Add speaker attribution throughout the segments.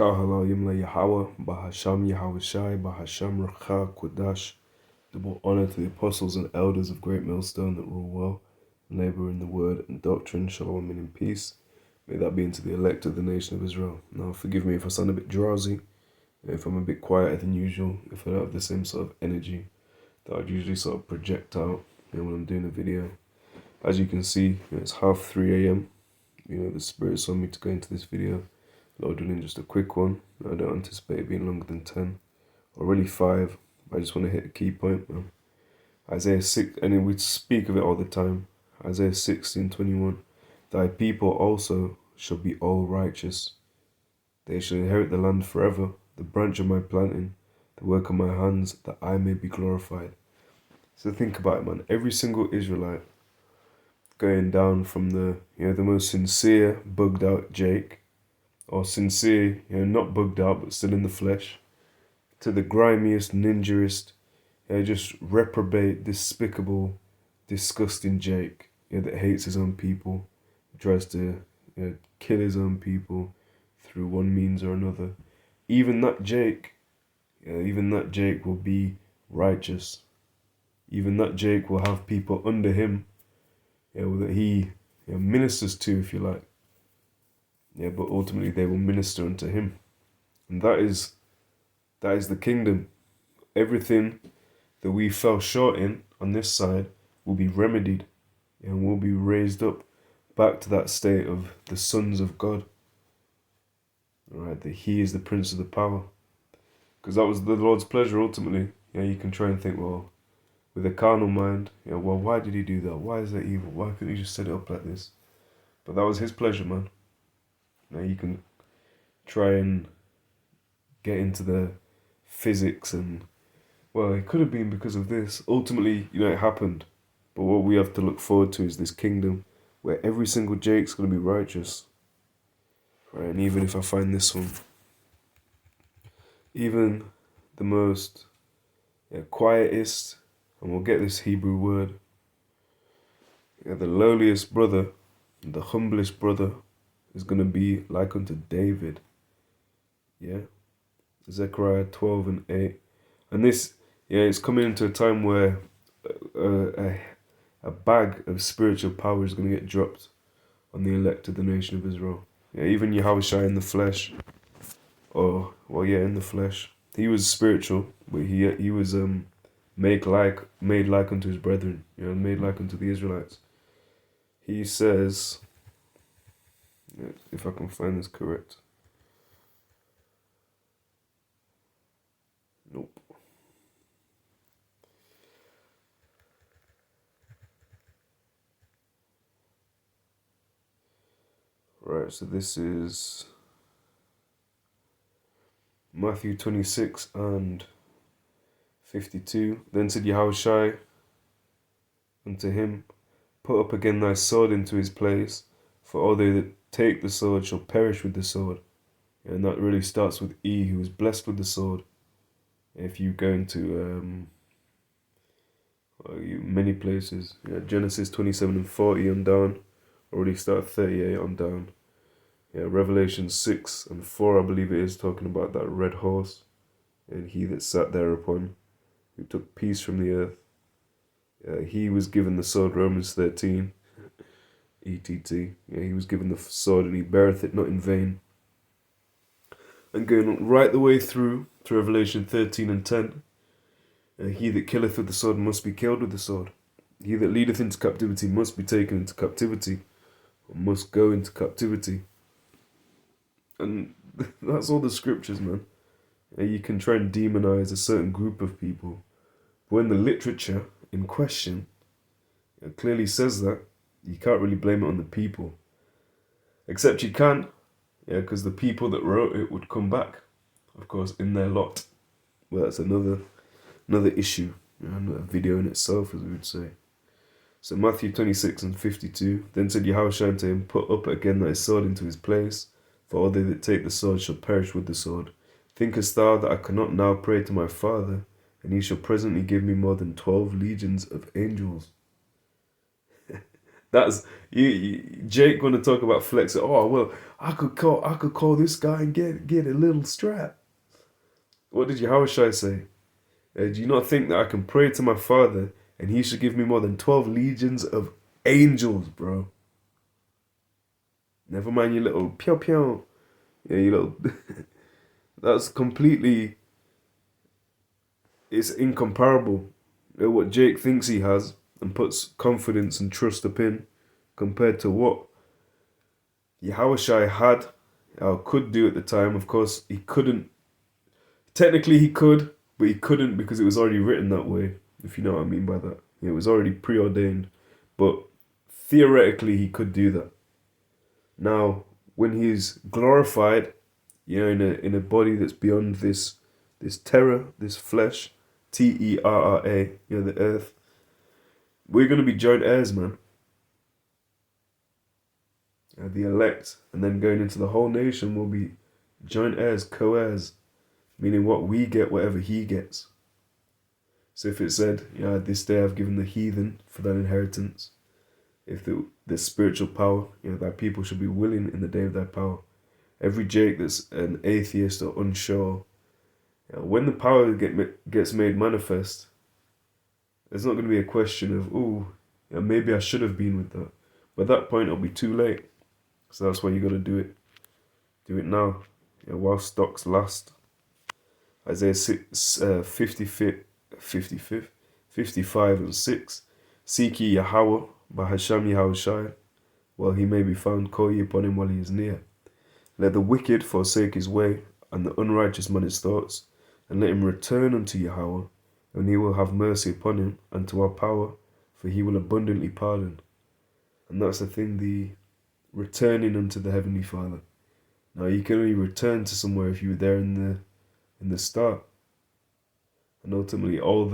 Speaker 1: halalyam Yahawah, bahasham Yahawashi, bahasham Rakha Qudash. Double honor to the apostles and elders of Great Millstone that rule well, and labor in the word and doctrine. Shalom and in peace. May that be unto the elect of the nation of Israel. Now, forgive me if I sound a bit drowsy, if I'm a bit quieter than usual, if I don't have the same sort of energy that I'd usually sort of project out when I'm doing a video. As you can see, it's 3:30 a.m. The Spirit's on me to go into this video. Lord willing, just a quick one. I don't anticipate it being longer than 10 or really 5. I just want to hit a key point. Isaiah 6, and we speak of it all the time. Isaiah 16:21. Thy people also shall be all righteous. They shall inherit the land forever, the branch of my planting, the work of my hands, that I may be glorified. So think about it, man. Every single Israelite, going down from the most sincere, bugged out Jake, or sincere, not bugged out but still in the flesh, to the grimiest, ninjaest, just reprobate, despicable, disgusting Jake, that hates his own people, tries to kill his own people through one means or another. Even that Jake will be righteous. Even that Jake will have people under him, that he ministers to, if you like. But ultimately they will minister unto him. And that is the kingdom. Everything that we fell short in on this side will be remedied and will be raised up back to that state of the sons of God. Alright, that he is the prince of the power. Because that was the Lord's pleasure ultimately. You can try and think, well, with a carnal mind, well, why did he do that? Why is that evil? Why couldn't he just set it up like this? But that was his pleasure, man. Now you can try and get into the physics and, well, it could have been because of this. Ultimately, it happened. But what we have to look forward to is this kingdom where every single Jake's going to be righteous. Right, and even if I find this one, even the most quietest, and we'll get this Hebrew word, the lowliest brother, the humblest brother, is going to be like unto David. Zechariah 12:8. And this, it's coming into a time where a bag of spiritual power is going to get dropped on the elect of the nation of Israel. Even Yahawashi in the flesh, in the flesh. He was spiritual, but he was made like unto his brethren, made like unto the Israelites. He says, if I can find this correct. Nope. Right, so this is Matthew 26 and 52. Then said Yahawashi unto him, put up again thy sword into his place, for all they that take the sword shall perish with the sword. And that really starts with E, who is blessed with the sword. If you go into many places, Genesis 27:40 on down, already start 38 on down. Revelation 6:4, I believe it is, talking about that red horse, and he that sat thereupon, who took peace from the earth. He was given the sword, Romans 13, ETT. He was given the sword, and he beareth it not in vain. And going right the way through to Revelation 13:10, he that killeth with the sword must be killed with the sword. He that leadeth into captivity must be taken into captivity, or must go into captivity. And that's all the scriptures, man. You can try and demonize a certain group of people, but when the literature in question clearly says that, you can't really blame it on the people. Except you can, because the people that wrote it would come back, of course, in their lot. Well, that's another issue, another video in itself, as we would say. So Matthew 26:52, then said Yahawashi unto him, put up again thy sword into his place, for all they that take the sword shall perish with the sword. Thinkest thou that I cannot now pray to my Father, and he shall presently give me more than 12 legions of angels? That's Jake gonna talk about flexing. Oh well, I could call this guy and get a little strap. What did Yahawashi say? Do you not think that I can pray to my Father and He should give me more than 12 legions of angels, bro? Never mind your little pew pew. Yeah, you little. That's completely. It's incomparable. What Jake thinks he has and puts confidence and trust up in compared to what Yahawashi had or could do at the time. Of course, he couldn't. Technically, he could, but he couldn't because it was already written that way, if you know what I mean by that. It was already preordained. But theoretically, he could do that. Now, when he's glorified, in a body that's beyond this terror, this flesh, Terra, the earth, we're gonna be joint heirs, man. The elect, and then going into the whole nation will be joint heirs, co-heirs, meaning what we get, whatever he gets. So if it said, this day I've given the heathen for that inheritance, if the spiritual power, that people should be willing in the day of their power. Every Jake that's an atheist or unsure, when the power gets made manifest, there's not going to be a question of, maybe I should have been with that. But at that point, it'll be too late. So that's why you got to do it. Do it now, while stocks last. Isaiah 55 and 6. Seek ye Yahawah, bahasham Yahawashi, while he may be found, call ye upon him while he is near. Let the wicked forsake his way, and the unrighteous man his thoughts, and let him return unto Yahawah, and he will have mercy upon him, and to our power, for he will abundantly pardon. And that's the thing, the returning unto the Heavenly Father. Now you can only return to somewhere if you were there in the start. And ultimately all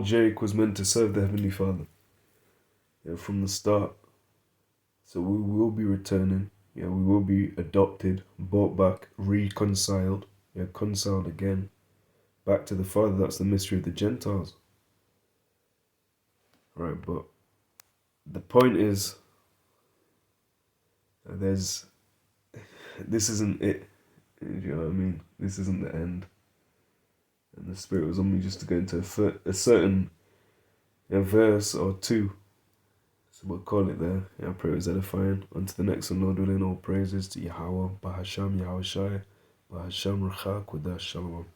Speaker 1: Jake was meant to serve the Heavenly Father. From the start. So we will be returning. We will be adopted, brought back, reconciled, reconciled again, back to the Father. That's the mystery of the Gentiles. Right, but the point is, this isn't it. Do you know what I mean? This isn't the end. And the Spirit was on me just to go into a certain verse or two. So we'll call it there. I pray it was edifying. On to the next one, Lord willing, all praises to Yahawah, bahasham Yahawashi, bahasham Shalom.